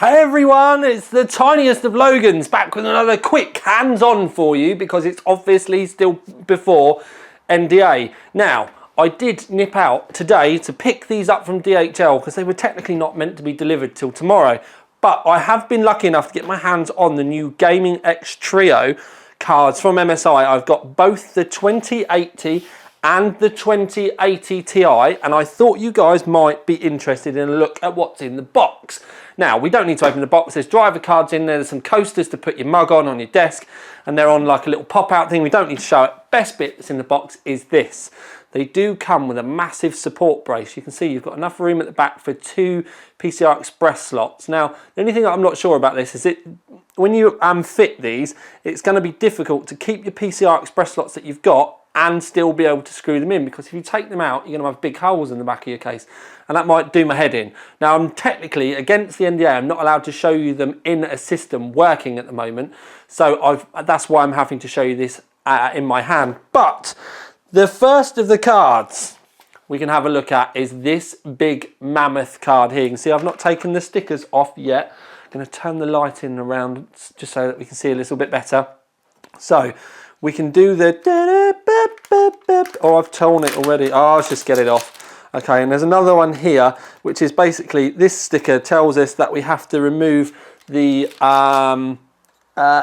Hey everyone, it's the tiniest of Logans back with another quick hands-on for you because it's obviously still before NDA. Now, I did nip out today to pick these up from DHL because they were technically not meant to be delivered till tomorrow. But I have been lucky enough to get my hands on the new Gaming X Trio cards from MSI. I've got both the 2080 and the 2080 Ti, and I thought you guys might be interested in a look at what's in the box. Now, we don't need to open the box. There's driver cards in there. There's some coasters to put your mug on your desk, and they're on like a little pop-out thing. We don't need to show it. Best bit that's in the box is this. They do come with a massive support brace. You can see you've got enough room at the back for 2 PCI Express slots. Now, the only thing I'm not sure about this is when you fit these, it's going to be difficult to keep your PCI Express slots that you've got and still be able to screw them in, because if you take them out, you're going to have big holes in the back of your case, and that might do my head in. Now, I'm technically against the NDA. I'm not allowed to show you them in a system working at the moment, so that's why I'm having to show you this in my hand. But the first of the cards we can have a look at is this big mammoth card here. You can see I've not taken the stickers off yet. I'm going to turn the light in around just so that we can see a little bit better. So we can do the, oh, I've torn it already. Oh, let's just get it off. Okay, and there's another one here, which is basically, this sticker tells us that we have to remove the,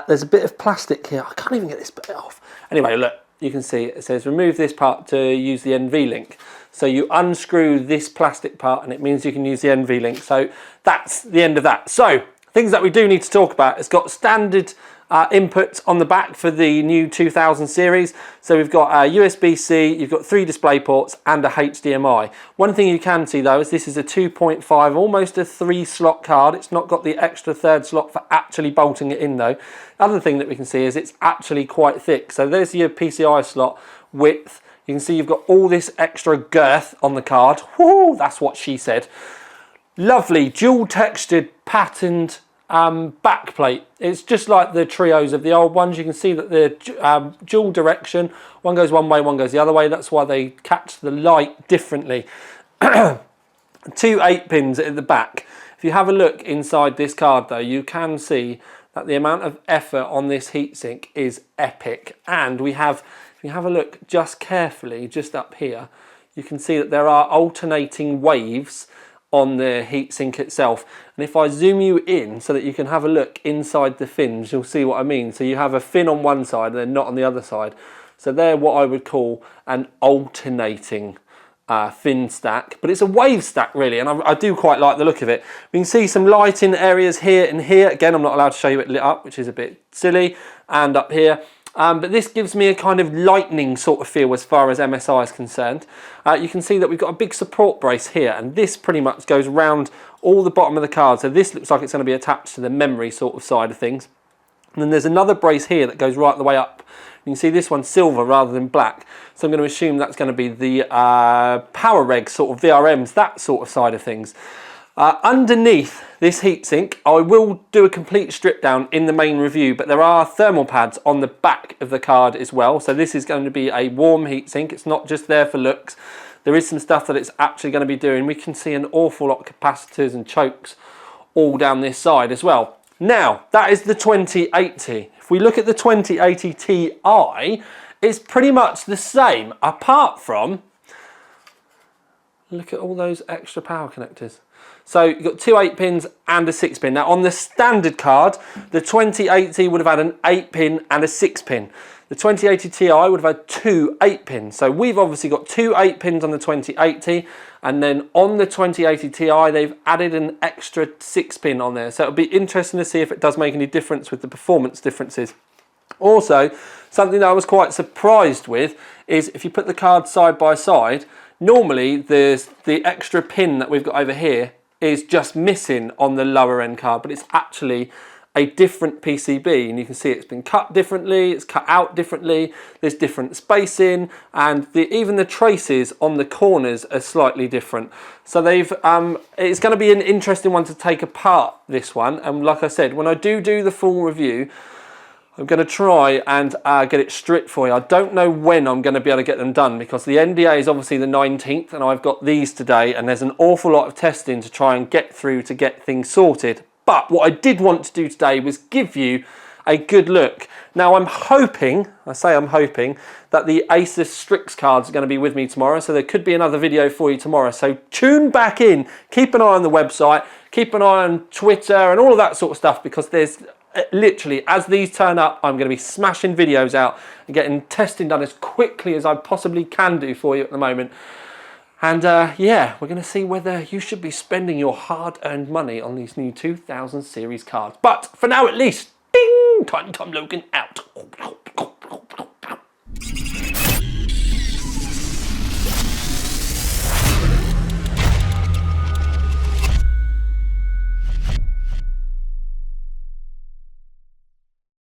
there's a bit of plastic here. I can't even get this bit off. Anyway, look, you can see it says remove this part to use the NV link. So you unscrew this plastic part and it means you can use the NV link. So that's the end of that. So things that we do need to talk about, it's got standard inputs on the back for the new 2000 series. So we've got USB-C, you've got 3 display ports and a HDMI. One thing you can see though is this is a 2.5, almost a 3 slot card. It's not got the extra 3rd slot for actually bolting it in though. Other thing that we can see is it's actually quite thick. So there's your PCI slot width. You can see you've got all this extra girth on the card. Woo, that's what she said. Lovely dual textured patterned back plate. It's just like the trios of the old ones. You can see that they're dual direction. One goes one way, one goes the other way. That's why they catch the light differently. 2 8-pins at the back. If you have a look inside this card though, you can see that the amount of effort on this heatsink is epic. And we have, if you have a look just carefully, just up here, you can see that there are alternating waves on the heatsink itself. And if I zoom you in so that you can have a look inside the fins, you'll see what I mean. So you have a fin on one side and then not on the other side. So they're what I would call an alternating fin stack, but it's a wave stack really, and I do quite like the look of it. We can see some lighting areas here and here. Again, I'm not allowed to show you it lit up, which is a bit silly, and up here. But this gives me a kind of lightning sort of feel as far as MSI is concerned. You can see that we've got a big support brace here, and this pretty much goes around all the bottom of the card. So this looks like it's going to be attached to the memory sort of side of things. And then there's another brace here that goes right the way up. You can see this one's silver rather than black. So I'm going to assume that's going to be the power reg sort of VRMs, that sort of side of things. Underneath this heatsink, I will do a complete strip down in the main review, but there are thermal pads on the back of the card as well. So this is going to be a warm heatsink. It's not just there for looks. There is some stuff that it's actually going to be doing. We can see an awful lot of capacitors and chokes all down this side as well. Now, that is the 2080. If we look at the 2080 Ti, it's pretty much the same, apart from, look at all those extra power connectors. So you've got 2 8-pins and a 6-pin. Now on the standard card, the 2080 would have had an 8-pin and a 6-pin. The 2080 Ti would have had 2 8-pins. So we've obviously got 2 8-pins on the 2080, and then on the 2080 Ti, they've added an extra 6-pin on there. So it'll be interesting to see if it does make any difference with the performance differences. Also, something that I was quite surprised with is if you put the cards side by side, normally the extra pin that we've got over here is just missing on the lower end card, but it's actually a different PCB, and you can see it's been cut differently, it's cut out differently, there's different spacing, and even the traces on the corners are slightly different. So they've it's going to be an interesting one to take apart, this one, and like I said, when I do the full review, I'm going to try and get it stripped for you. I don't know when I'm going to be able to get them done, because the NDA is obviously the 19th and I've got these today, and there's an awful lot of testing to try and get through to get things sorted. But what I did want to do today was give you a good look. Now I'm hoping, I'm hoping, that the Asus Strix cards are going to be with me tomorrow, so there could be another video for you tomorrow. So tune back in, keep an eye on the website, keep an eye on Twitter and all of that sort of stuff, because there's literally, as these turn up, I'm going to be smashing videos out and getting testing done as quickly as I possibly can do for you at the moment. And yeah, we're going to see whether you should be spending your hard-earned money on these new 2000 series cards. But for now, at least, ding, Time Logan out.